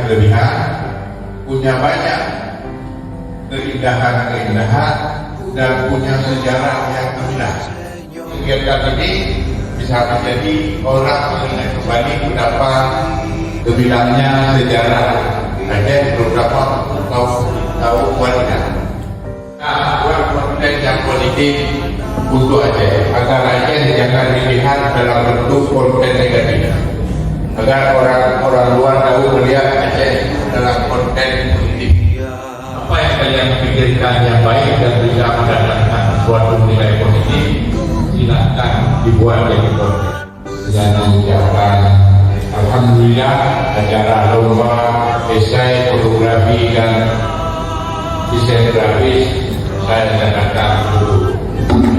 kelebihan, punya banyak keindahan-keindahan, dan punya sejarah yang indah. Kegiatan ini bisa menjadi orang mengingat kembali betapa gemilangnya sejarah Aceh beberapa tahu wanita. Buat konten yang politik untuk Aceh, agar Aceh jangan dilihat dalam bentuk konten negatif, agar orang luar tahu melihat Aceh dalam konten politik. Apa yang kalian pikirkan yang baik dan bisa mendatangkan suatu nilai positif, silakan dibuat jadi konten. Dan mengucapkan alhamdulillah acara lomba esai fotografi dan desain grafis saya nyatakan dulu.